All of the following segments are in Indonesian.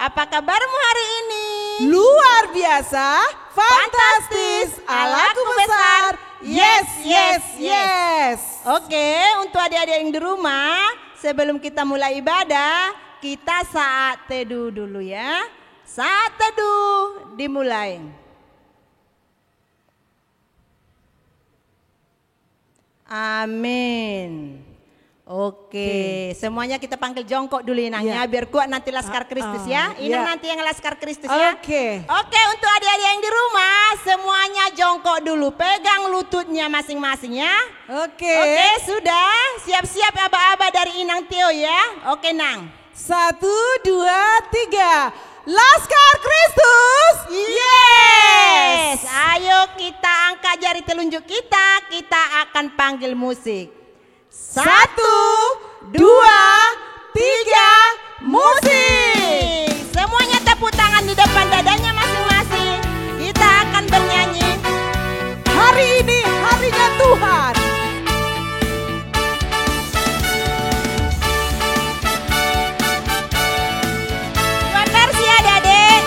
Apa kabarmu hari ini? Luar biasa, fantastis, alaku besar. Yes, yes, yes. Oke, untuk adik-adik yang di rumah, sebelum kita mulai ibadah, kita saat teduh dulu ya. Saat teduh dimulai. Amin. Oke, semuanya kita panggil jongkok dulu Inangnya, biar kuat nanti Laskar Kristus ya. Inang nanti yang Laskar Kristus ya. Oke, untuk adik-adik yang di rumah, semuanya jongkok dulu, pegang lututnya masing-masing ya. Oke, sudah, siap-siap aba-aba dari Inang Tio ya. Oke Nang. 1, 2, 3, Laskar Kristus. Yes. Ayo kita angkat jari telunjuk kita akan panggil musik. 1, 2, 3, musik. Semuanya tepuk tangan di depan dadanya masing-masing. Kita akan bernyanyi. Hari ini harinya Tuhan. Buat versi adik-adik.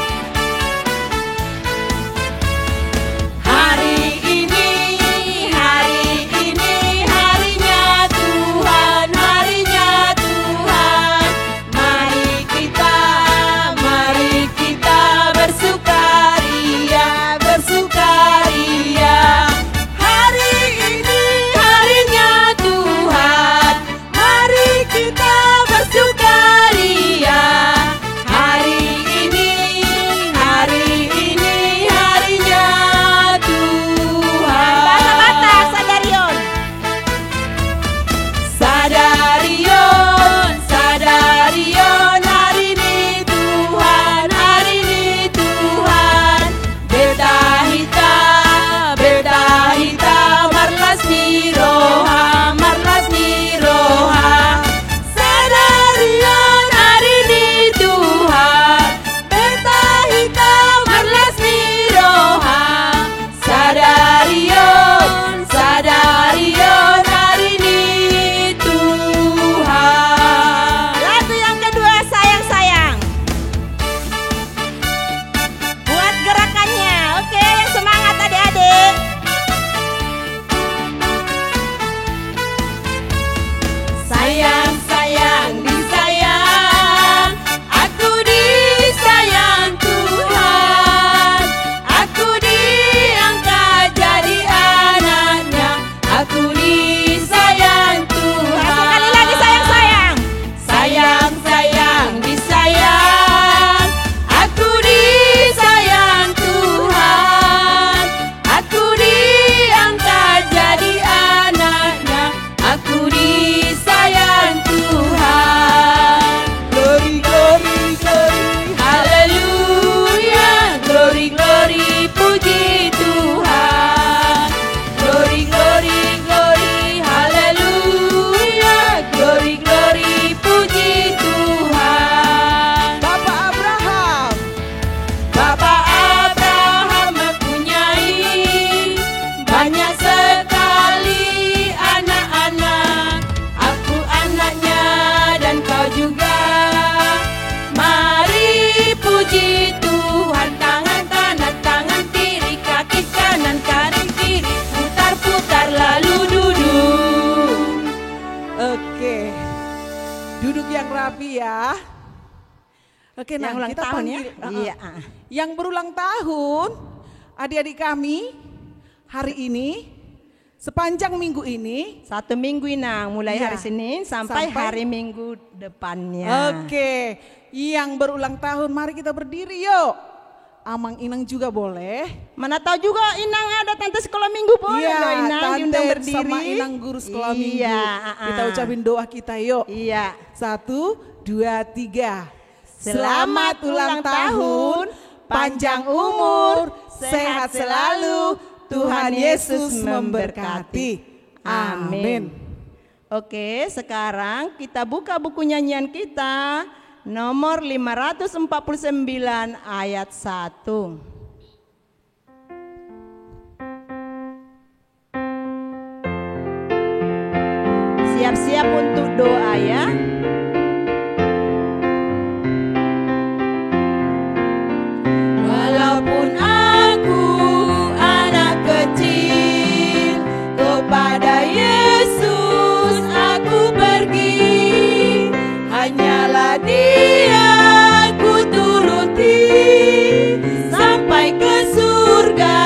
Hari ini harinya Tuhan, harinya Tuhan. Mari kita bersukaria, bersukaria. Hari ini harinya Tuhan, mari kita bersukaria. Hari ini harinya Tuhan. Bahasa Batak, Sadarion. Sadarion, sadarion, hari ini Tuhan, hari ini Tuhan. Beta hita, marlas niroha, marlas niroha. Sadarion, hari ini Tuhan. Beta hita, marlas niroha. Sadarion, sadarion, hari ini Tuhan. Lagu yang kedua, sayang-sayang. Buat gerakannya. Oke, yang semangat adik-adik. Sayang, sayang, disayang. Aku disayang Tuhan. Aku diangkat jadi anaknya. Aku disayang Tuhan. Satu kali lagi sayang-sayang. Sayang, sayang, disayang. Aku disayang Tuhan. Aku diangkat jadi anaknya. Aku disayang Tuhan. Glory, glory, glory, haleluya. Glory, glory, puji Tuhan. Glory, glory, glory, haleluya. Glory, glory, puji Tuhan. Bapak Abraham mempunyai banyak sekali anak-anak. Aku anaknya dan kau juga. Mari puji Tuhan. Tangan kanan, tangan kiri, kaki kanan, kaki kiri. Putar-putar lalu duduk. Oke, duduk yang rapi ya. Oke, Yang ulang kita tahun ya. panggil, Iya. yang berulang tahun, adik-adik kami hari ini, sepanjang minggu ini. 1 minggu Inang, mulai Iya. hari Senin sampai hari Minggu depannya. Oke, yang berulang tahun, mari kita berdiri yuk. Amang Inang juga boleh. Mana tahu juga Inang ada tante sekolah minggu boleh Iya, loh Inang diundang Tante berdiri. sama Inang guru sekolah minggu. Iya, Kita ucapin doa kita yuk. Iya. 1, 2, 3. Selamat ulang tahun, panjang umur, sehat selalu, Tuhan Yesus memberkati. Amin. Oke, sekarang kita buka buku nyanyian kita nomor 549 ayat 1. Siap-siap untuk doa ya. Walaupun aku anak kecil, kepada Yesus aku pergi. Hanyalah Dia ku turuti, sampai ke surga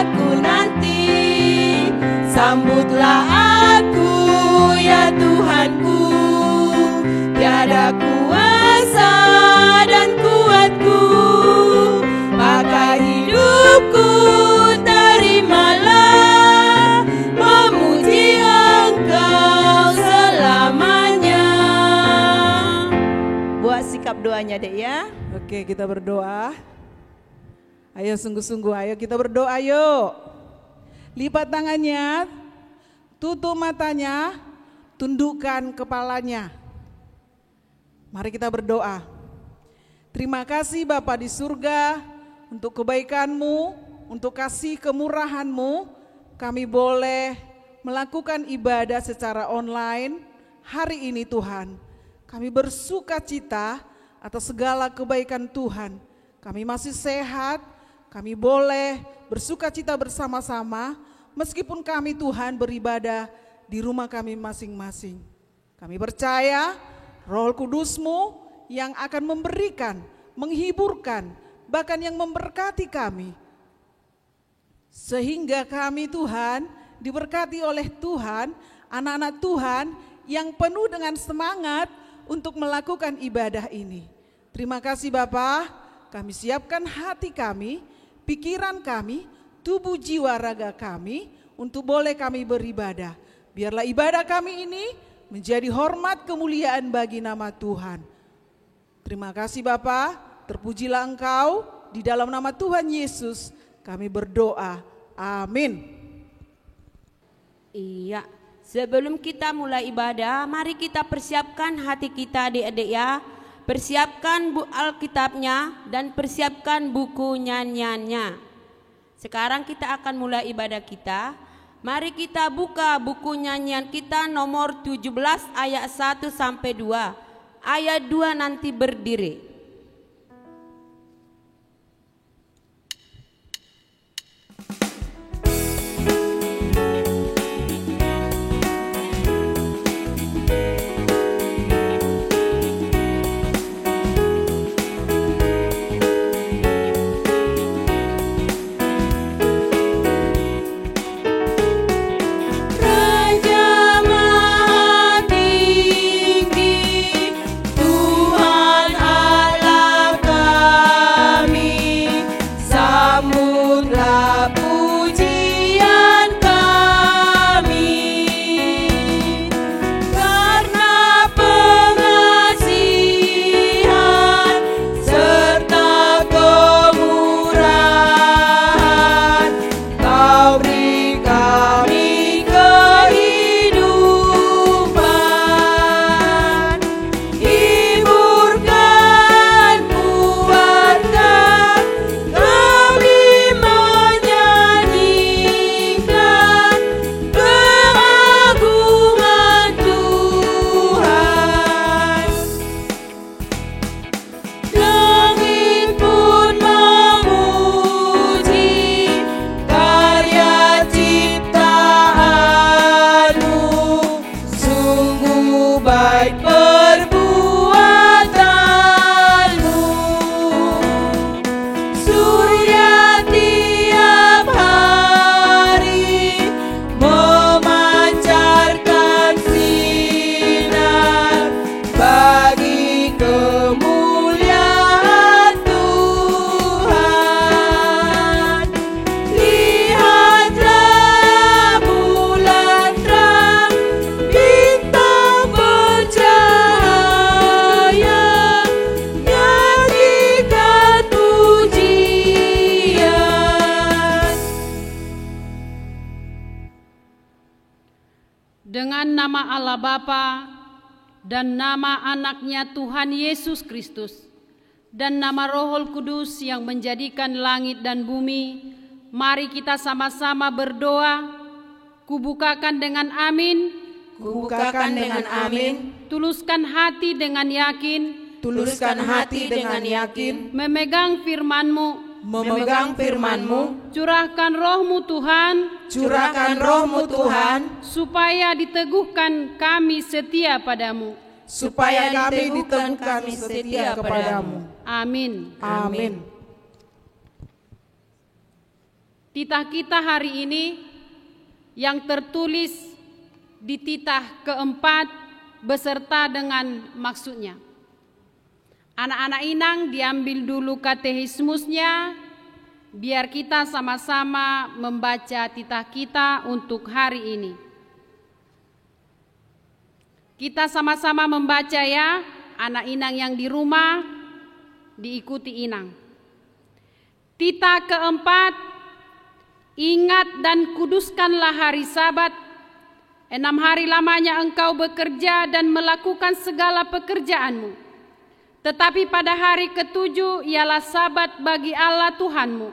aku nanti. Sambutlah aku ya Tuhanku, tiada kuasa dan kuatku, maka hidupku terimalah, memuji Engkau selamanya. Buat sikap doanya dek ya. Oke, kita berdoa. Ayo sungguh-sungguh, ayo kita berdoa yuk. Lipat tangannya, tutup matanya, tundukkan kepalanya. Mari kita berdoa. Terima kasih Bapa di surga untuk kebaikan-Mu, untuk kasih kemurahan-Mu. Kami boleh melakukan ibadah secara online hari ini Tuhan. Kami bersuka cita atas segala kebaikan Tuhan. Kami masih sehat, kami boleh bersuka cita bersama-sama meskipun kami Tuhan beribadah di rumah kami masing-masing. Kami percaya Roh Kudus-Mu yang akan memberikan, menghiburkan, bahkan yang memberkati kami. Sehingga kami Tuhan diberkati oleh Tuhan, anak-anak Tuhan yang penuh dengan semangat untuk melakukan ibadah ini. Terima kasih Bapa, kami siapkan hati kami, pikiran kami, tubuh jiwa raga kami untuk boleh kami beribadah. Biarlah ibadah kami ini menjadi hormat kemuliaan bagi nama Tuhan. Terima kasih Bapa, terpujilah Engkau, di dalam nama Tuhan Yesus kami berdoa. Amin. Iya, sebelum kita mulai ibadah, mari kita persiapkan hati kita adik-adik ya. Persiapkan Alkitabnya dan persiapkan buku nyanyiannya. Sekarang kita akan mulai ibadah kita. Mari kita buka buku nyanyian kita nomor 17 ayat 1 sampai 2. Ayat 2 nanti berdiri. Tuhan dengan nama Allah Bapa dan nama anaknya Tuhan Yesus Kristus dan nama Roh Kudus yang menjadikan langit dan bumi, mari kita sama-sama berdoa. Kubukakan dengan amin. Kubukakan dengan amin. Tuluskan hati dengan yakin. Tuluskan hati dengan yakin. Memegang firman-Mu. Memegang firman-Mu. Curahkan Roh-Mu Tuhan. Curahkan Roh-Mu Tuhan. Supaya diteguhkan kami setia padamu. Supaya kami diteguhkan setia kepadamu. Amin. Amin. Titah kita hari ini yang tertulis di titah keempat beserta dengan maksudnya. Anak-anak Inang diambil dulu katekismusnya, biar kita sama-sama membaca titah kita untuk hari ini. Kita sama-sama membaca ya, anak Inang yang di rumah, diikuti Inang. Titah keempat, ingat dan kuduskanlah hari Sabat. 6 hari lamanya engkau bekerja dan melakukan segala pekerjaanmu. Tetapi pada hari ke-7 ialah Sabat bagi Allah Tuhanmu.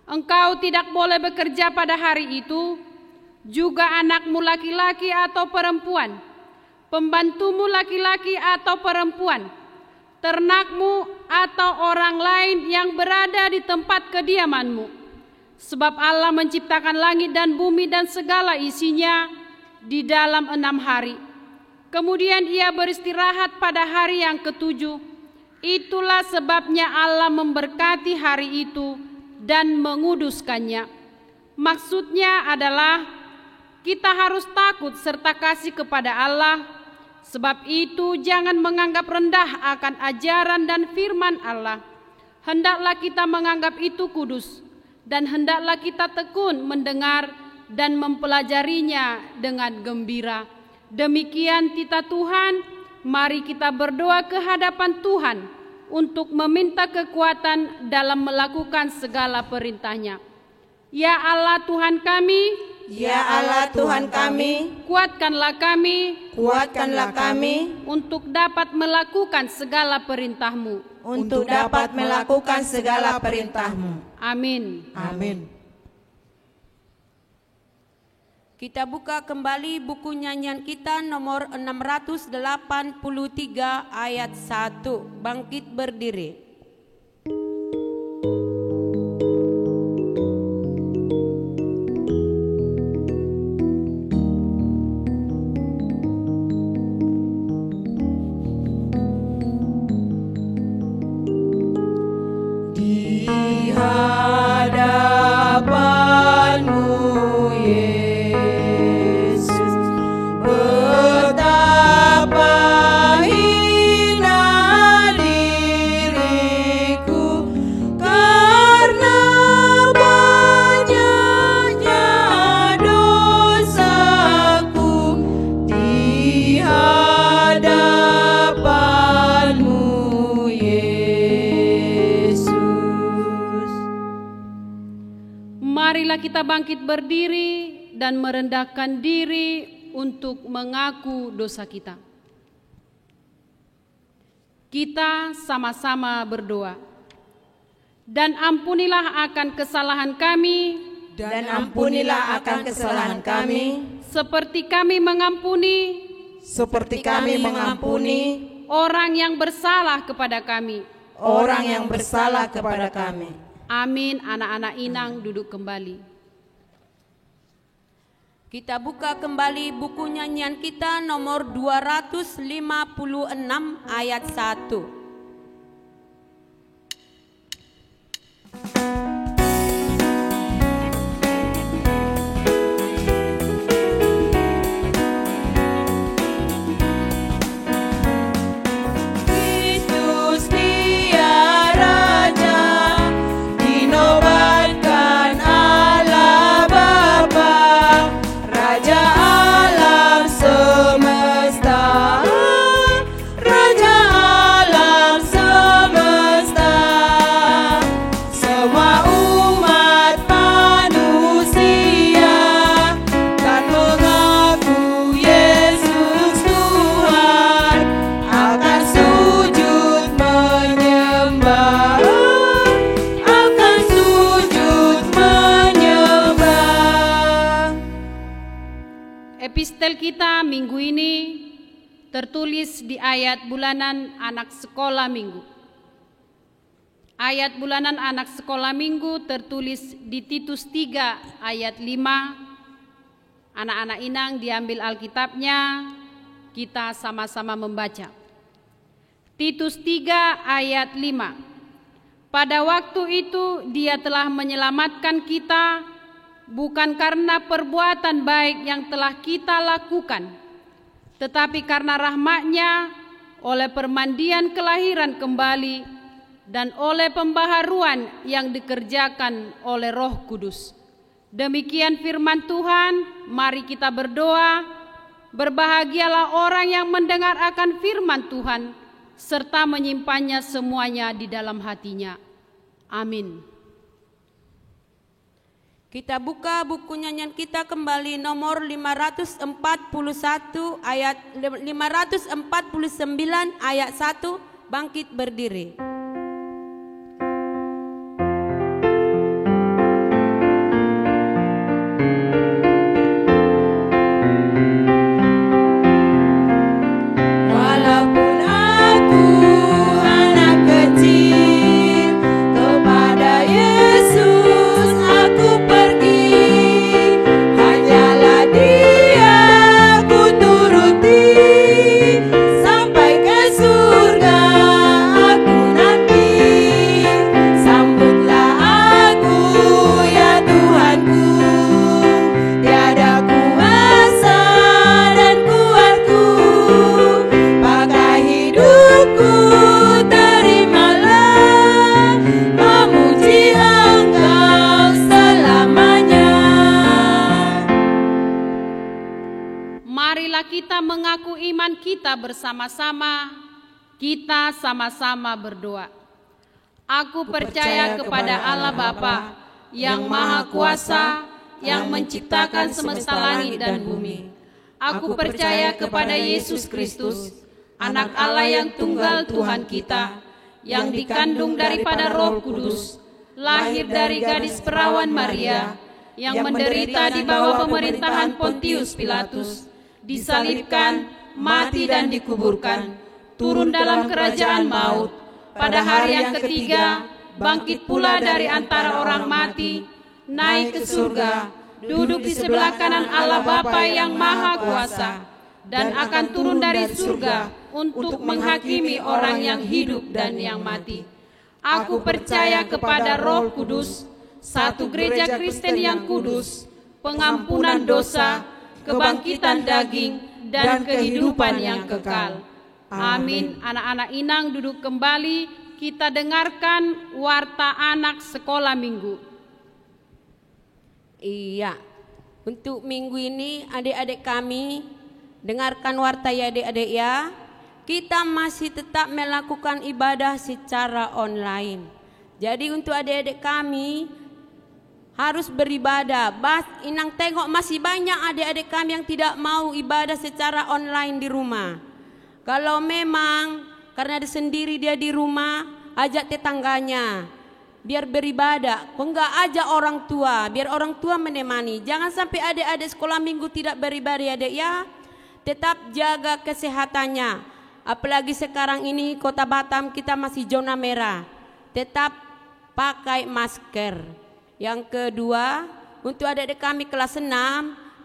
Engkau tidak boleh bekerja pada hari itu, juga anakmu laki-laki atau perempuan, pembantumu laki-laki atau perempuan, ternakmu atau orang lain yang berada di tempat kediamanmu. Sebab Allah menciptakan langit dan bumi dan segala isinya di dalam 6 hari. Kemudian ia beristirahat pada hari yang ke-7. Itulah sebabnya Allah memberkati hari itu dan menguduskannya. Maksudnya adalah kita harus takut serta kasih kepada Allah. Sebab itu jangan menganggap rendah akan ajaran dan firman Allah. Hendaklah kita menganggap itu kudus. Dan hendaklah kita tekun mendengar dan mempelajarinya dengan gembira. Demikian titah Tuhan, mari kita berdoa ke hadapan Tuhan untuk meminta kekuatan dalam melakukan segala perintah-Nya. Ya Allah Tuhan kami, Ya Allah Tuhan kami, kuatkanlah kami, kuatkanlah kami untuk dapat melakukan segala perintah-Mu. untuk dapat melakukan segala perintah-Mu. Amin. Amin. Kita buka kembali buku nyanyian kita nomor 683 ayat 1. Bangkit berdiri. Kita bangkit berdiri dan merendahkan diri untuk mengaku dosa kita. Kita sama-sama berdoa. Dan ampunilah akan kesalahan kami, dan ampunilah akan kesalahan kami, seperti kami mengampuni orang yang bersalah kepada kami. orang yang bersalah kepada kami. Amin. Anak-anak Inang duduk kembali. Kita buka kembali buku nyanyian kita nomor 256 ayat 1. Raja epistel kita minggu ini tertulis di ayat bulanan anak sekolah minggu. Ayat bulanan anak sekolah minggu tertulis di Titus 3 ayat 5. Anak-anak Inang diambil Alkitabnya, kita sama-sama membaca. Titus 3 ayat 5. Pada waktu itu Dia telah menyelamatkan kita bukan karena perbuatan baik yang telah kita lakukan, tetapi karena rahmat-Nya oleh permandian kelahiran kembali dan oleh pembaharuan yang dikerjakan oleh Roh Kudus. Demikian firman Tuhan, mari kita berdoa. Berbahagialah orang yang mendengar akan firman Tuhan serta menyimpannya semuanya di dalam hatinya. Amin. Kita buka buku nyanyian kita kembali nomor 541 ayat 549 ayat 1, bangkit berdiri. Mengaku iman kita bersama-sama, kita sama-sama berdoa. Aku percaya kepada Allah Bapa yang Maha Kuasa, yang menciptakan semesta langit dan bumi. Aku percaya kepada Yesus Kristus, Anak Allah yang tunggal Tuhan kita, yang dikandung daripada Roh Kudus, lahir dari gadis perawan Maria, yang menderita di bawah pemerintahan Pontius Pilatus, disalibkan, mati dan dikuburkan, turun dalam kerajaan maut, pada hari yang ketiga bangkit pula dari antara orang mati, naik ke surga, duduk di sebelah kanan Allah Bapa yang Maha Kuasa, dan akan turun dari surga untuk menghakimi orang yang hidup dan yang mati. Aku percaya kepada Roh Kudus, satu gereja Kristen yang kudus, pengampunan dosa, kebangkitan daging, dan kehidupan yang kekal. Amin. Anak-anak Inang duduk kembali, kita dengarkan warta anak sekolah minggu. Iya, untuk minggu ini adik-adik kami, dengarkan warta ya adik-adik ya. Kita masih tetap melakukan ibadah secara online. Jadi untuk adik-adik kami harus beribadah. Inang tengok masih banyak adik-adik kami yang tidak mau ibadah secara online di rumah. Kalau memang karena dia sendiri dia di rumah, ajak tetangganya biar beribadah. Kok enggak ajak orang tua, biar orang tua menemani. Jangan sampai adik-adik sekolah minggu tidak beribadah ya adik ya. Tetap jaga kesehatannya. Apalagi sekarang ini kota Batam kita masih zona merah. Tetap pakai masker. Yang kedua, untuk adik-adik kami kelas 6,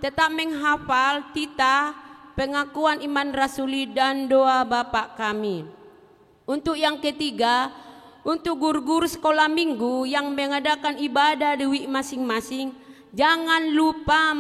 tetap menghafal titah, pengakuan iman rasuli dan doa Bapak kami. Untuk yang ketiga, untuk guru-guru sekolah minggu yang mengadakan ibadah di week masing-masing, jangan lupa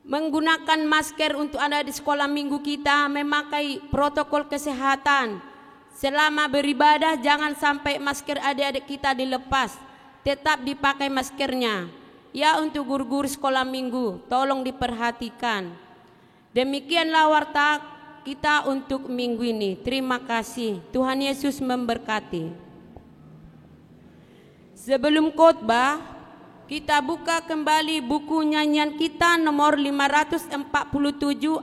menggunakan masker untuk anak di sekolah minggu kita, memakai protokol kesehatan. Selama beribadah jangan sampai masker adik-adik kita dilepas. Tetap dipakai maskernya. Ya, untuk guru-guru sekolah minggu, tolong diperhatikan. Demikianlah warta kita untuk minggu ini. Terima kasih. Tuhan Yesus memberkati. Sebelum khotbah, kita buka kembali buku nyanyian kita nomor 547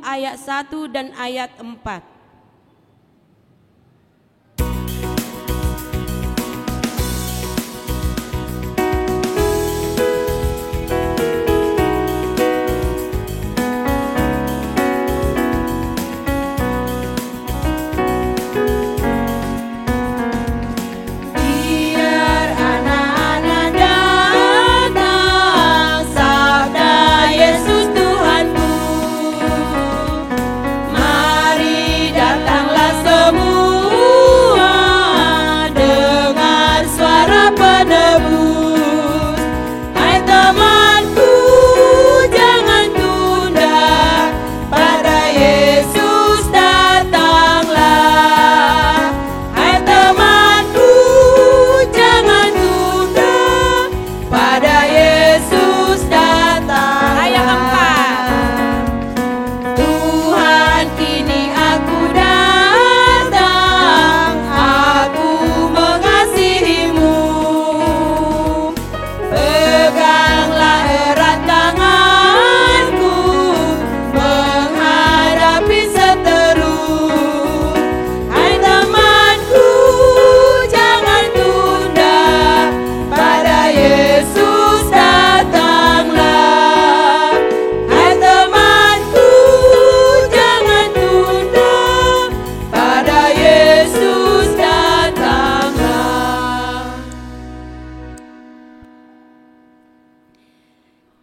ayat 1 dan ayat 4.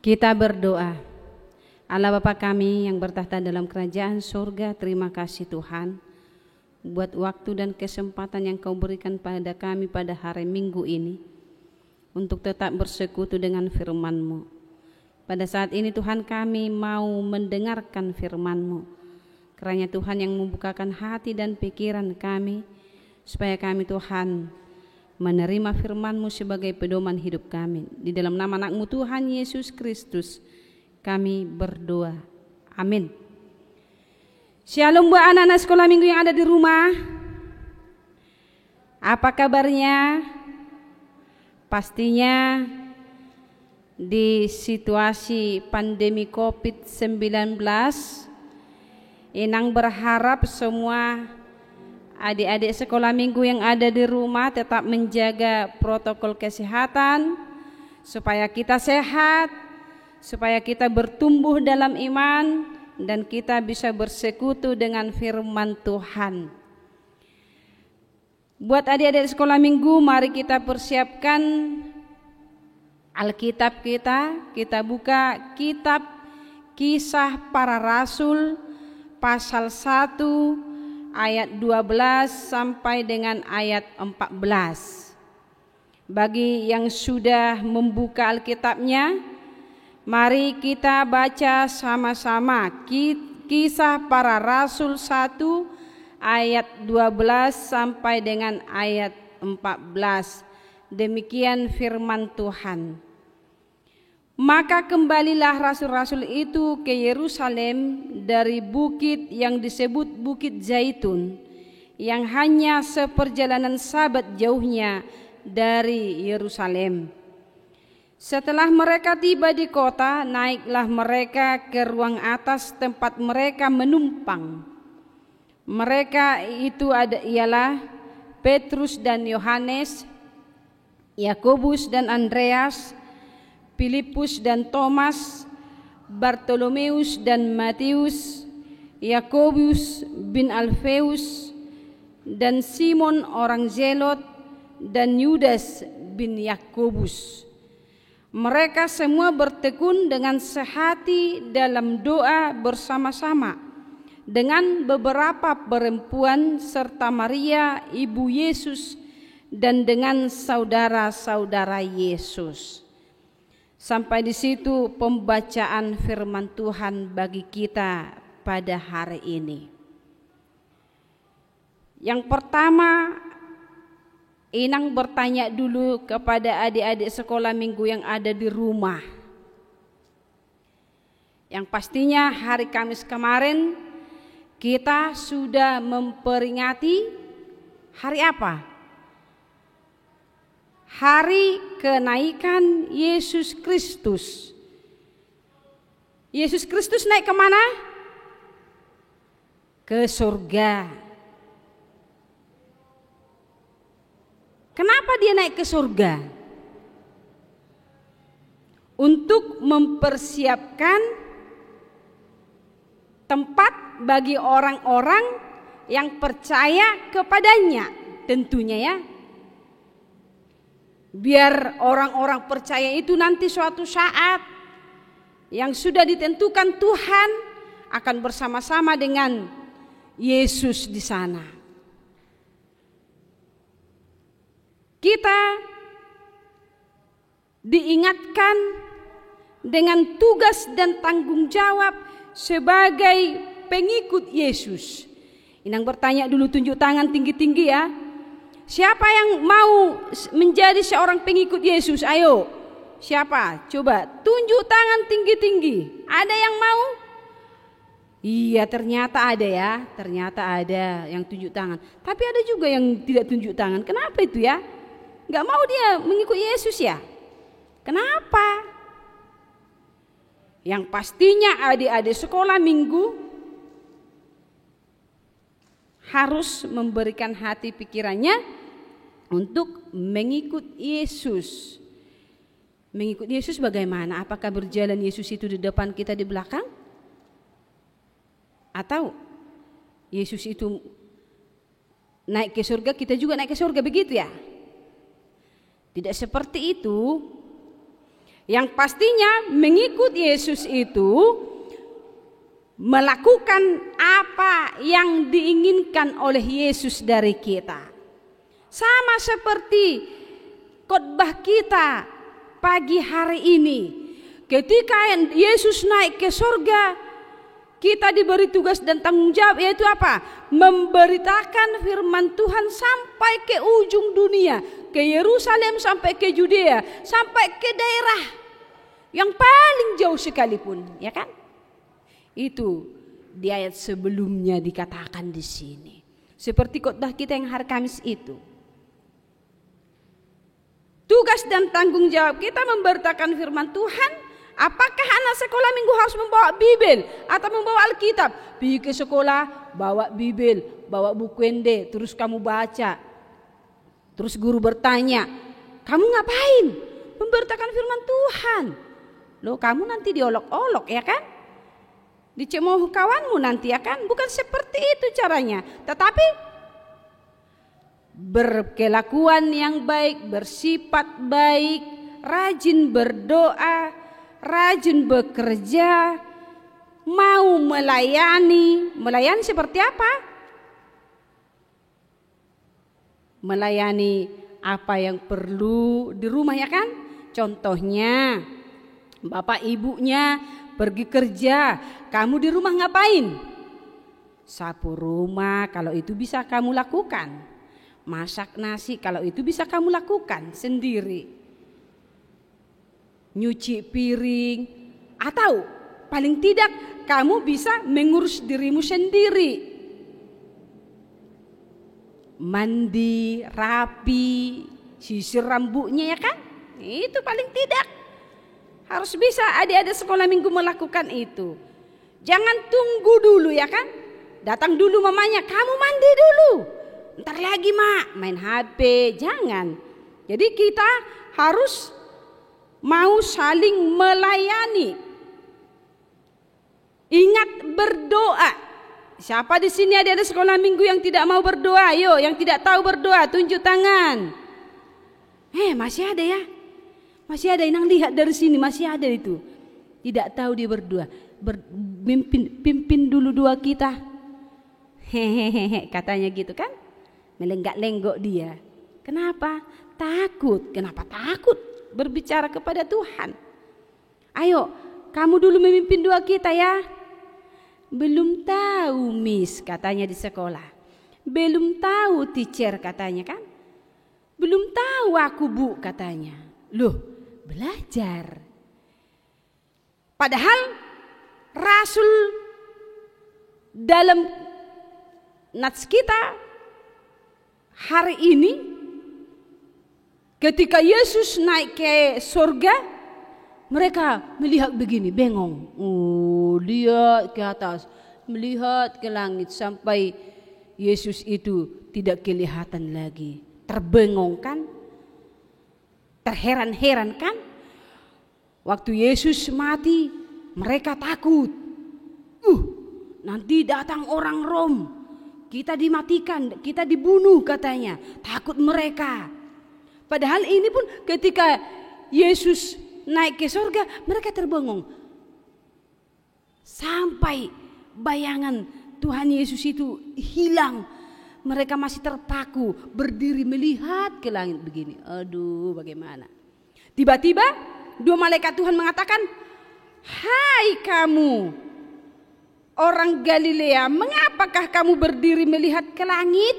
Kita berdoa. Allah Bapa kami yang bertahta dalam kerajaan surga, terima kasih Tuhan buat waktu dan kesempatan yang Kau berikan pada kami pada hari Minggu ini untuk tetap bersekutu dengan firman-Mu. Pada saat ini Tuhan, kami mau mendengarkan firman-Mu, kiranya Tuhan yang membukakan hati dan pikiran kami supaya kami Tuhan menerima firman-Mu sebagai pedoman hidup kami. Di dalam nama anak-Mu Tuhan Yesus Kristus kami berdoa. Amin. Shalom buat anak-anak sekolah minggu yang ada di rumah. Apa kabarnya? Pastinya di situasi pandemi COVID-19, Inang berharap semua adik-adik sekolah minggu yang ada di rumah tetap menjaga protokol kesehatan supaya kita sehat, supaya kita bertumbuh dalam iman dan kita bisa bersekutu dengan firman Tuhan. Buat adik-adik sekolah minggu, mari kita persiapkan Alkitab kita. Kita buka kitab Kisah Para Rasul pasal 1 ayat 12 sampai dengan ayat 14. Bagi yang sudah membuka Alkitabnya, mari kita baca sama-sama Kisah Para Rasul 1 ayat 12 sampai dengan ayat 14. Demikian firman Tuhan. Maka kembalilah rasul-rasul itu ke Yerusalem dari bukit yang disebut Bukit Zaitun, yang hanya seperjalanan sabat jauhnya dari Yerusalem. Setelah mereka tiba di kota, naiklah mereka ke ruang atas tempat mereka menumpang. Mereka itu ialah Petrus dan Yohanes, Yakobus dan Andreas, Filipus dan Thomas, Bartolomeus dan Matius, Yakobus bin Alfeus, dan Simon orang Zelot, dan Yudas bin Yakobus. Mereka semua bertekun dengan sehati dalam doa bersama-sama dengan beberapa perempuan serta Maria ibu Yesus dan dengan saudara-saudara Yesus. Sampai di situ pembacaan firman Tuhan bagi kita pada hari ini. Yang pertama, Inang bertanya dulu kepada adik-adik sekolah minggu yang ada di rumah. Yang pastinya hari Kamis kemarin kita sudah memperingati hari apa? Hari kenaikan Yesus Kristus. Yesus Kristus naik kemana? Ke surga. Kenapa dia naik ke surga? Untuk mempersiapkan tempat bagi orang-orang yang percaya kepadanya, tentunya ya. Biar orang-orang percaya itu nanti suatu saat yang sudah ditentukan Tuhan akan bersama-sama dengan Yesus di sana. Kita diingatkan dengan tugas dan tanggung jawab sebagai pengikut Yesus. Inang bertanya dulu, tunjuk tangan tinggi-tinggi ya. Siapa yang mau menjadi seorang pengikut Yesus? Ayo, siapa? Coba tunjuk tangan tinggi-tinggi. Ada yang mau? Iya, ternyata ada ya. Ternyata ada yang tunjuk tangan. Tapi ada juga yang tidak tunjuk tangan. Kenapa itu ya? Gak mau dia mengikut Yesus ya? Kenapa? Yang pastinya adik-adik sekolah minggu harus memberikan hati pikirannya untuk mengikut Yesus. Mengikut Yesus bagaimana? Apakah berjalan Yesus itu di depan kita, di belakang? Atau Yesus itu naik ke surga, kita juga naik ke surga, begitu ya? Tidak seperti itu. Yang pastinya mengikut Yesus itu melakukan apa yang diinginkan oleh Yesus dari kita. Sama seperti khotbah kita pagi hari ini. Ketika Yesus naik ke surga, kita diberi tugas dan tanggung jawab, yaitu apa? Memberitakan firman Tuhan sampai ke ujung dunia, ke Yerusalem, sampai ke Judea, sampai ke daerah yang paling jauh sekalipun, ya kan? Itu di ayat sebelumnya dikatakan di sini. Seperti khotbah kita yang hari Kamis itu. Tugas dan tanggung jawab kita memberitakan firman Tuhan. Apakah anak sekolah minggu harus membawa Bibel atau membawa Alkitab? Pergi ke sekolah, bawa Bibel, bawa buku ende, terus kamu baca. Terus guru bertanya, kamu ngapain? Memberitakan firman Tuhan. Loh, kamu nanti diolok-olok, ya kan? Dicemooh kawanmu nanti, ya kan? Bukan seperti itu caranya. Tetapi berkelakuan yang baik, bersifat baik, rajin berdoa, rajin bekerja, mau melayani. Melayani seperti apa? Melayani apa yang perlu di rumah, ya kan? Contohnya, bapak ibunya pergi kerja, kamu di rumah ngapain? Sapu rumah, kalau itu bisa kamu lakukan. Masak nasi, kalau itu bisa kamu lakukan sendiri. Nyuci piring, atau paling tidak kamu bisa mengurus dirimu sendiri. Mandi, rapi, sisir rambutnya, ya kan? Itu paling tidak. Harus bisa adik-adik sekolah minggu melakukan itu. Jangan tunggu dulu, ya kan? Datang dulu mamanya, kamu mandi dulu. Ntar lagi mak main HP, jangan. Jadi kita harus mau saling melayani. Ingat berdoa. Siapa di sini ada sekolah minggu yang tidak mau berdoa? Ayo, yang tidak tahu berdoa tunjuk tangan. Masih ada ya? Masih ada yang lihat dari sini, masih ada itu. Tidak tahu dia berdoa. Pimpin dulu doa kita. Hehehe, katanya gitu kan? Melenggak-lenggok dia. Kenapa? Takut. Kenapa takut berbicara kepada Tuhan? Ayo, kamu dulu memimpin doa kita ya. Belum tahu miss, katanya di sekolah. Belum tahu teacher, katanya kan. Belum tahu aku bu, katanya. Loh, belajar. Padahal Rasul dalam nats kita hari ini, ketika Yesus naik ke surga, mereka melihat begini, bengong. Lihat ke atas, melihat ke langit sampai Yesus itu tidak kelihatan lagi. Terbengong kan? Terheran-heran kan? Waktu Yesus mati, mereka takut. Nanti datang orang Rom. Kita dimatikan, kita dibunuh katanya. Takut mereka. Padahal ini pun ketika Yesus naik ke surga, mereka terbengong. Sampai bayangan Tuhan Yesus itu hilang. Mereka masih terpaku, berdiri melihat ke langit begini. Aduh, bagaimana? Tiba-tiba dua malaikat Tuhan mengatakan, "Hai kamu, orang Galilea, mengapakah kamu berdiri melihat ke langit?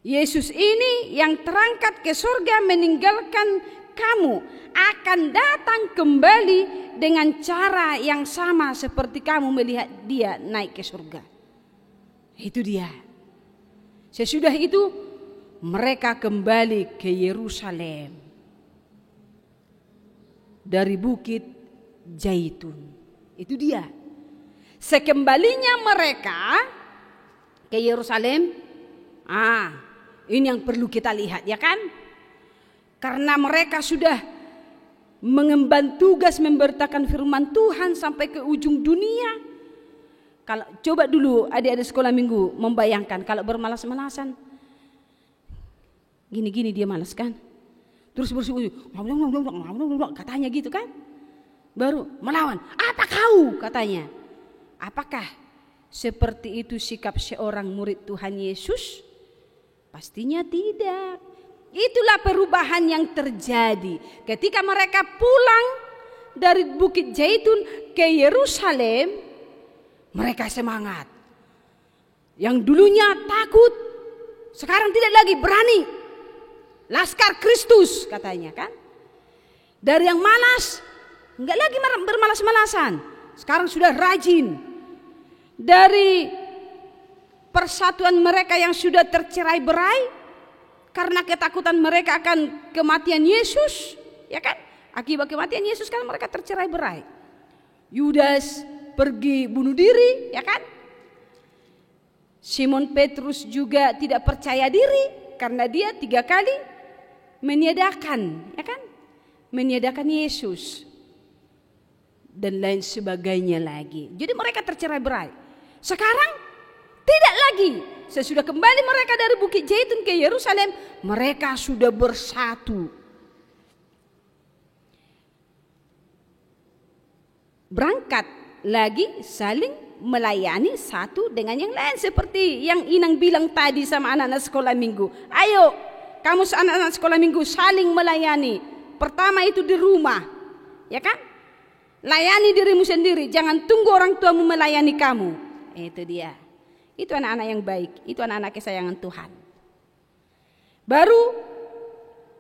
Yesus ini yang terangkat ke surga meninggalkan kamu akan datang kembali dengan cara yang sama seperti kamu melihat dia naik ke surga." Itu dia. Sesudah itu mereka kembali ke Yerusalem dari Bukit Zaitun. Itu dia. Sekembalinya mereka ke Yerusalem, ini yang perlu kita lihat, ya kan? Karena mereka sudah mengemban tugas memberitakan firman Tuhan sampai ke ujung dunia. Kalau coba dulu adik-adik sekolah minggu membayangkan kalau bermalas-malasan, gini-gini dia malas kan? terus bersikutu, katanya gitu kan. Baru melawan, apa kau katanya. Apakah seperti itu sikap seorang murid Tuhan Yesus? Pastinya tidak. Itulah perubahan yang terjadi ketika mereka pulang dari Bukit Zaitun ke Yerusalem. Mereka semangat. Yang dulunya takut, sekarang tidak lagi berani. Laskar Kristus katanya kan. Dari yang malas, enggak lagi bermalas-malasan. Sekarang sudah rajin. Dari persatuan mereka yang sudah tercerai-berai karena ketakutan mereka akan kematian Yesus, ya kan? Akibat kematian Yesus kan mereka tercerai-berai. Yudas pergi bunuh diri, ya kan? Simon Petrus juga tidak percaya diri karena dia 3 kali meniadakan, ya kan? Meniadakan Yesus dan lain sebagainya lagi. Jadi mereka tercerai-berai. Sekarang tidak lagi. Sesudah kembali mereka dari Bukit Zaitun ke Yerusalem, mereka sudah bersatu. Berangkat lagi saling melayani satu dengan yang lain, seperti yang Inang bilang tadi sama anak-anak sekolah minggu. Ayo, kamu anak-anak sekolah minggu saling melayani. Pertama itu di rumah, ya kan? Layani dirimu sendiri, jangan tunggu orang tuamu melayani kamu. Itu dia. Itu anak-anak yang baik, itu anak-anak kesayangan Tuhan. Baru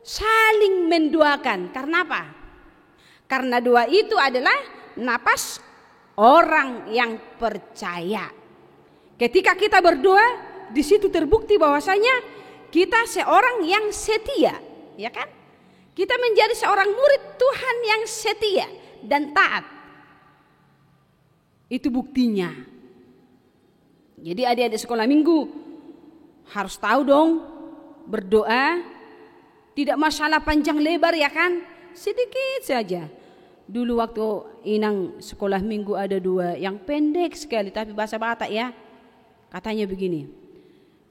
saling mendoakan. Karena apa? Karena doa itu adalah napas orang yang percaya. Ketika kita berdoa, di situ terbukti bahwasanya kita seorang yang setia, ya kan? Kita menjadi seorang murid Tuhan yang setia dan taat. Itu buktinya. Jadi adik-adik sekolah minggu harus tahu dong, berdoa tidak masalah panjang lebar, ya kan? Sedikit saja. Dulu waktu Inang sekolah minggu ada 2 yang pendek sekali tapi bahasa Batak, ya. Katanya begini.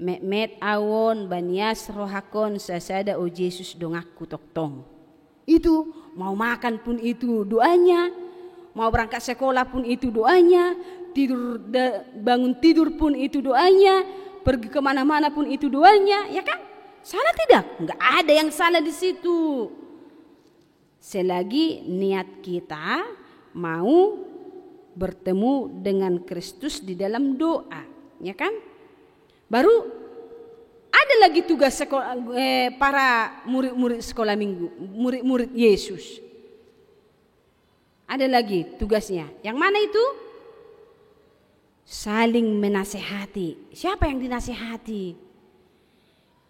Mehmet awon banias rohakon sasada o Yesus dongakku toktong. Itu mau makan pun itu doanya, mau berangkat sekolah pun itu doanya, bangun tidur pun itu doanya, pergi kemana-mana pun itu doanya, ya kan? Salah tidak? Enggak ada yang salah di situ. Selagi niat kita mau bertemu dengan Kristus di dalam doa, ya kan? Baru ada lagi tugas para murid-murid sekolah minggu, murid-murid Yesus. Ada lagi tugasnya. Yang mana itu? Saling menasehati. Siapa yang dinasehati?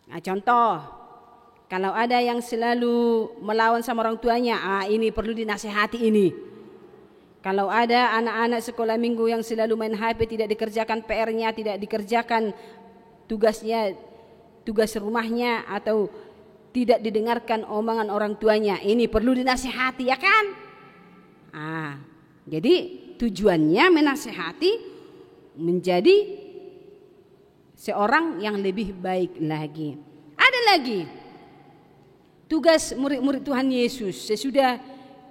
Nah, contoh, kalau ada yang selalu melawan sama orang tuanya, ini perlu dinasehati ini. Kalau ada anak-anak sekolah minggu yang selalu main HP, tidak dikerjakan PR-nya, tidak dikerjakan tugasnya, tugas rumahnya, atau tidak didengarkan omongan orang tuanya, ini perlu dinasehati, ya kan? Jadi tujuannya menasehati menjadi seorang yang lebih baik lagi. Ada lagi tugas murid-murid Tuhan Yesus sesudah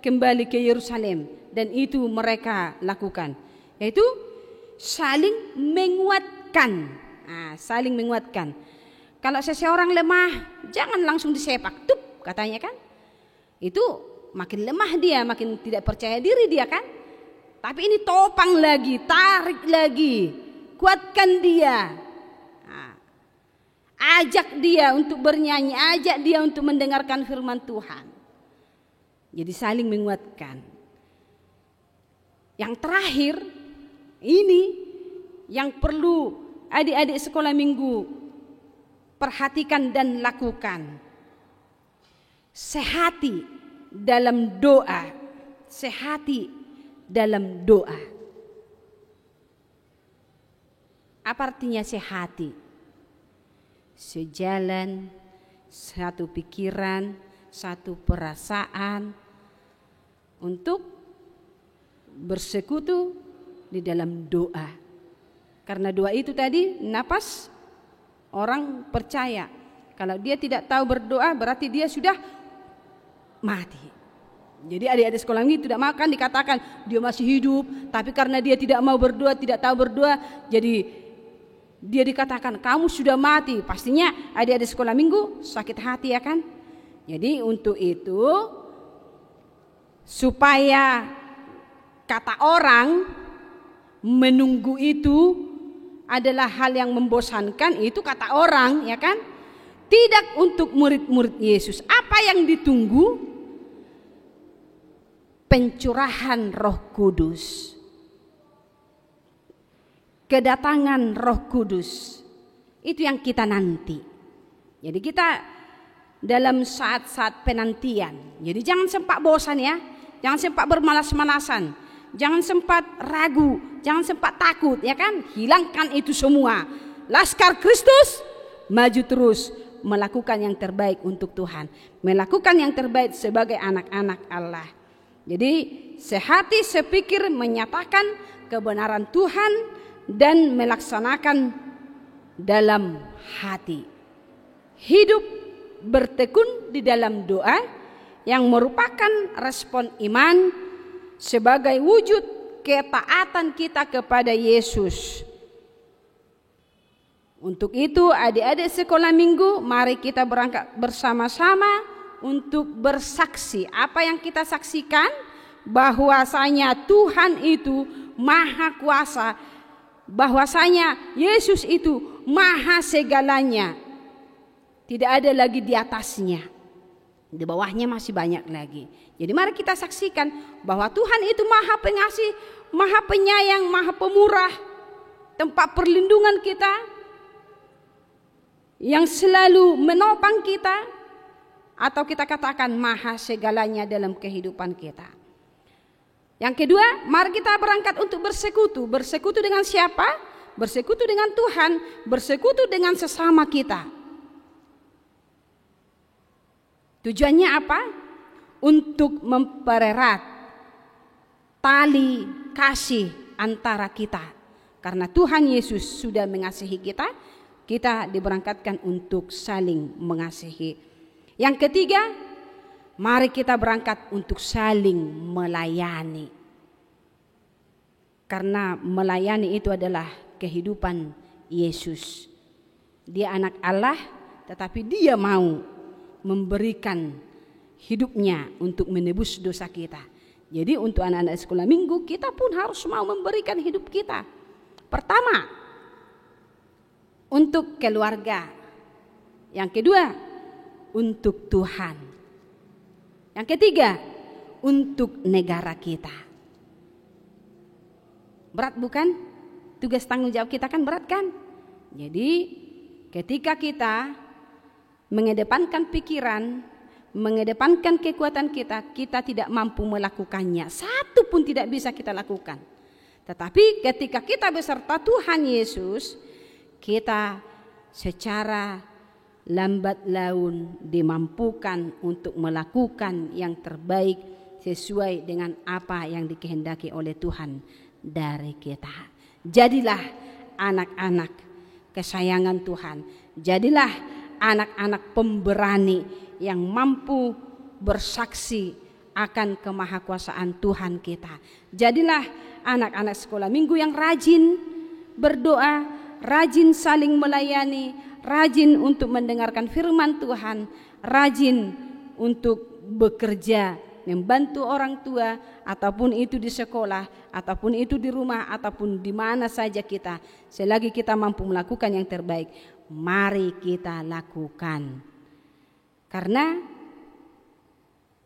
kembali ke Yerusalem, dan itu mereka lakukan, yaitu saling menguatkan. Saling menguatkan. Kalau seseorang lemah, jangan langsung disepak, tup katanya kan. Itu makin lemah dia, makin tidak percaya diri dia kan. Tapi ini topang lagi, tarik lagi, kuatkan dia. Ajak dia untuk bernyanyi, ajak dia untuk mendengarkan firman Tuhan. Jadi saling menguatkan. Yang terakhir, ini yang perlu adik-adik sekolah minggu perhatikan dan lakukan. Sehati dalam doa. Sehati dalam doa. Apa artinya sehati? Sejalan, satu pikiran, satu perasaan untuk bersekutu di dalam doa. Karena doa itu tadi napas orang percaya. Kalau dia tidak tahu berdoa, berarti dia sudah mati. Jadi adik-adik sekolah ini tidak makan dikatakan dia masih hidup, tapi karena dia tidak mau berdoa, tidak tahu berdoa, jadi dia dikatakan kamu sudah mati. Pastinya adik-adik sekolah minggu sakit hati ya kan. Jadi untuk itu supaya kata orang menunggu itu adalah hal yang membosankan, itu kata orang ya kan. Tidak untuk murid-murid Yesus. Apa yang ditunggu? Pencurahan Roh Kudus. Kedatangan Roh Kudus. Itu yang kita nanti. Jadi kita dalam saat-saat penantian. Jadi jangan sempat bosan ya. Jangan sempat bermalas-malasan. Jangan sempat ragu, jangan sempat takut ya kan. Hilangkan itu semua. Laskar Kristus maju terus melakukan yang terbaik untuk Tuhan. Melakukan yang terbaik sebagai anak-anak Allah. Jadi sehati sepikir menyatakan kebenaran Tuhan dan melaksanakan dalam hati. Hidup bertekun di dalam doa yang merupakan respon iman sebagai wujud ketaatan kita kepada Yesus. Untuk itu adik-adik sekolah minggu, mari kita berangkat bersama-sama untuk bersaksi. Apa yang kita saksikan? Bahwasanya Tuhan itu maha kuasa, bahwasanya Yesus itu maha segalanya. Tidak ada lagi di atasnya, di bawahnya masih banyak lagi. Jadi mari kita saksikan bahwa Tuhan itu maha pengasih, maha penyayang, maha pemurah, tempat perlindungan kita, yang selalu menopang kita, atau kita katakan maha segalanya dalam kehidupan kita. Yang kedua, mari kita berangkat untuk bersekutu. Bersekutu dengan siapa? Bersekutu dengan Tuhan, bersekutu dengan sesama kita. Tujuannya apa? Untuk mempererat tali kasih antara kita. Karena Tuhan Yesus sudah mengasihi kita, kita diberangkatkan untuk saling mengasihi. Yang ketiga, mari kita berangkat untuk saling melayani. Karena melayani itu adalah kehidupan Yesus. Dia anak Allah, tetapi dia mau memberikan hidupnya untuk menebus dosa kita. Jadi untuk anak-anak sekolah minggu, kita pun harus mau memberikan hidup kita. Pertama, untuk keluarga. Yang kedua, untuk Tuhan. Yang ketiga, untuk negara kita. Berat bukan? Tugas tanggung jawab kita kan berat kan? Jadi ketika kita mengedepankan pikiran, mengedepankan kekuatan kita, kita tidak mampu melakukannya. Satu pun tidak bisa kita lakukan. Tetapi ketika kita beserta Tuhan Yesus, kita secara lambat laun dimampukan untuk melakukan yang terbaik sesuai dengan apa yang dikehendaki oleh Tuhan dari kita. Jadilah anak-anak kesayangan Tuhan. Jadilah anak-anak pemberani yang mampu bersaksi akan kemahakuasaan Tuhan kita. Jadilah anak-anak sekolah minggu yang rajin berdoa, rajin saling melayani, rajin untuk mendengarkan firman Tuhan, rajin untuk bekerja, membantu orang tua, ataupun itu di sekolah, ataupun itu di rumah, ataupun di mana saja kita. Selagi kita mampu melakukan yang terbaik, mari kita lakukan. Karena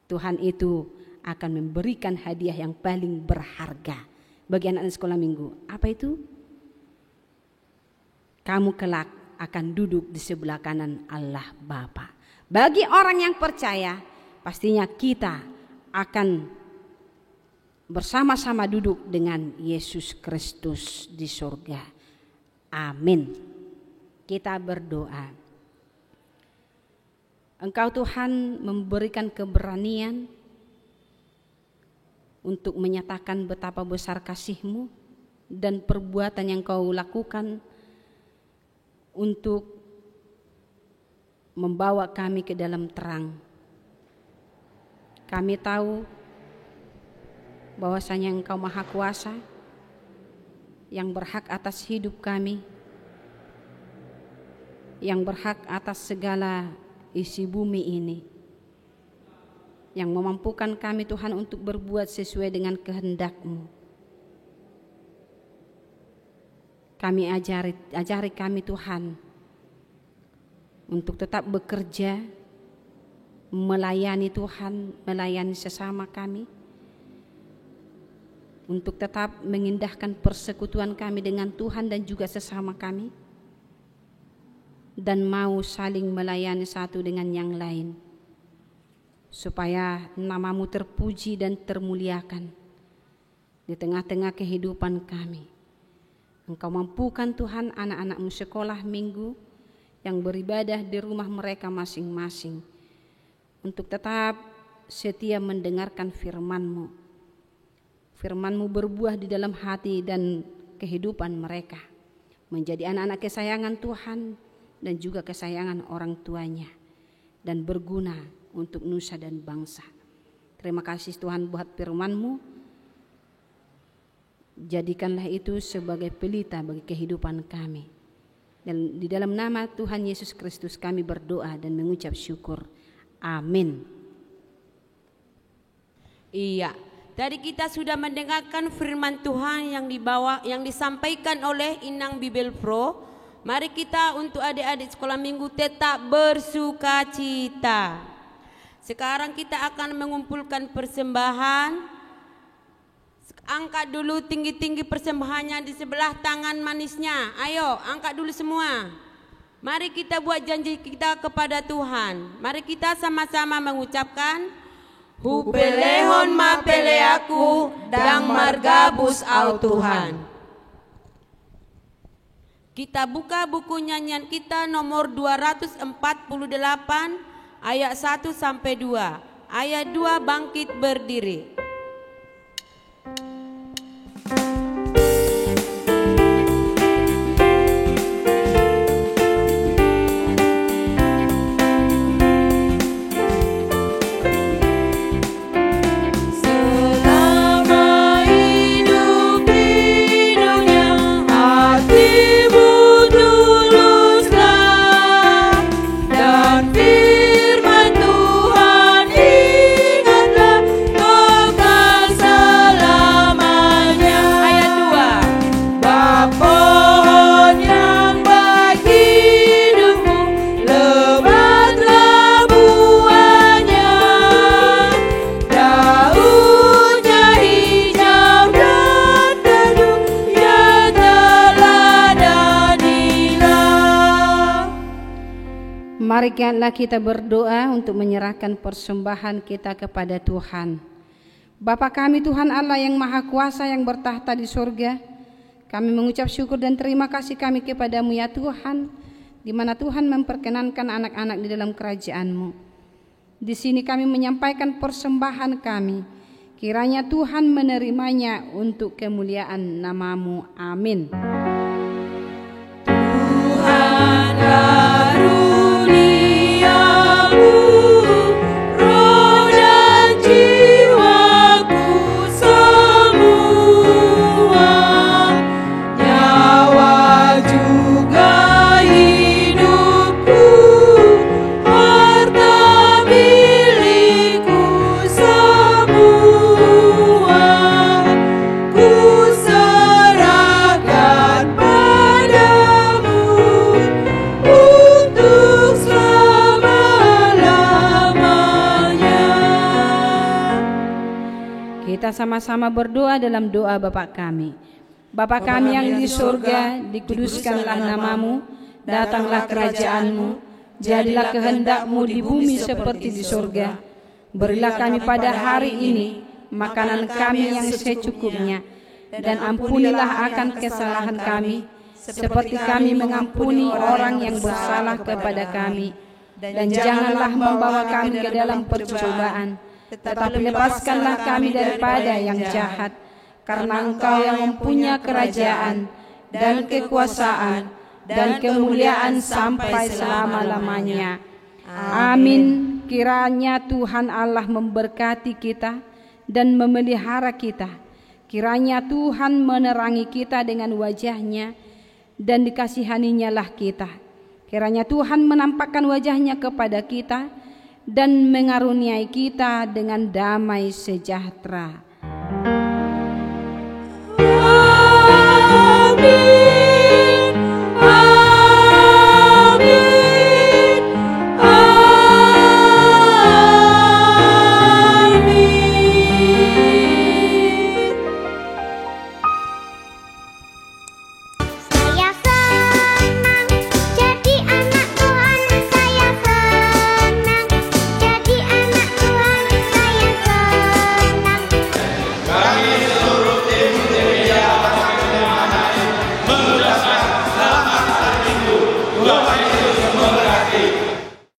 Tuhan itu akan memberikan hadiah yang paling berharga bagi anak-anak sekolah minggu. Apa itu? Kamu kelak akan duduk di sebelah kanan Allah Bapa. Bagi orang yang percaya, pastinya kita akan bersama-sama duduk dengan Yesus Kristus di surga. Amin. Kita berdoa. Engkau Tuhan memberikan keberanian untuk menyatakan betapa besar kasih-Mu dan perbuatan yang Kau lakukan untuk membawa kami ke dalam terang. Kami tahu bahwasanya Engkau Maha Kuasa yang berhak atas hidup kami, yang berhak atas segala isi bumi ini, yang memampukan kami Tuhan untuk berbuat sesuai dengan kehendak-Mu. Kami ajari kami Tuhan untuk tetap bekerja, melayani Tuhan, melayani sesama kami, untuk tetap mengindahkan persekutuan kami dengan Tuhan dan juga sesama kami, dan mau saling melayani satu dengan yang lain, supaya nama-Mu terpuji dan termuliakan di tengah-tengah kehidupan kami. Engkau mampukan Tuhan anak-anak-Mu sekolah minggu yang beribadah di rumah mereka masing-masing untuk tetap setia mendengarkan firman-Mu. Firman-Mu berbuah di dalam hati dan kehidupan mereka, menjadi anak-anak kesayangan Tuhan dan juga kesayangan orang tuanya, dan berguna untuk nusa dan bangsa. Terima kasih Tuhan buat firman-Mu. Jadikanlah itu sebagai pelita bagi kehidupan kami. Dan di dalam nama Tuhan Yesus Kristus kami berdoa dan mengucap syukur. Amin. Iya, tadi kita sudah mendengarkan firman Tuhan yang disampaikan oleh Inang Bibel Pro. Mari kita untuk adik-adik sekolah minggu tetap bersukacita. Sekarang kita akan mengumpulkan persembahan. Angkat dulu tinggi-tinggi persembahannya di sebelah tangan manisnya. Ayo, angkat dulu semua. Mari kita buat janji kita kepada Tuhan. Mari kita sama-sama mengucapkan, Hupelehon mapele aku dang margabus au Tuhan. Kita buka buku nyanyian kita nomor 248 ayat 1 sampai 2. Ayat 2 bangkit berdiri. Marilah kita berdoa untuk menyerahkan persembahan kita kepada Tuhan. Bapa kami Tuhan Allah yang Maha Kuasa yang bertahta di surga, kami mengucap syukur dan terima kasih kami kepada-Mu ya Tuhan, di mana Tuhan memperkenankan anak-anak di dalam kerajaan-Mu. Di sini kami menyampaikan persembahan kami, kiranya Tuhan menerimanya untuk kemuliaan nama-Mu. Amin. Tuhan sama-sama berdoa dalam doa Bapa kami. Bapa kami yang di surga, dikuduskanlah nama-Mu, datanglah kerajaan-Mu, jadilah kehendak-Mu di bumi seperti di surga. Berilah kami pada hari ini makanan kami yang secukupnya, dan ampunilah akan kesalahan kami, seperti kami mengampuni orang yang bersalah kepada kami. Dan janganlah membawa kami ke dalam percobaan, tetapi lepaskanlah kami daripada yang jahat, karena Engkau yang mempunyai kerajaan dan kekuasaan dan kemuliaan sampai selama-lamanya. Amin. Kiranya Tuhan Allah memberkati kita dan memelihara kita. Kiranya Tuhan menerangi kita dengan wajah-Nya dan dikasihaninya lah kita. Kiranya Tuhan menampakkan wajah-Nya kepada kita dan mengaruniai kita dengan damai sejahtera. Tuhan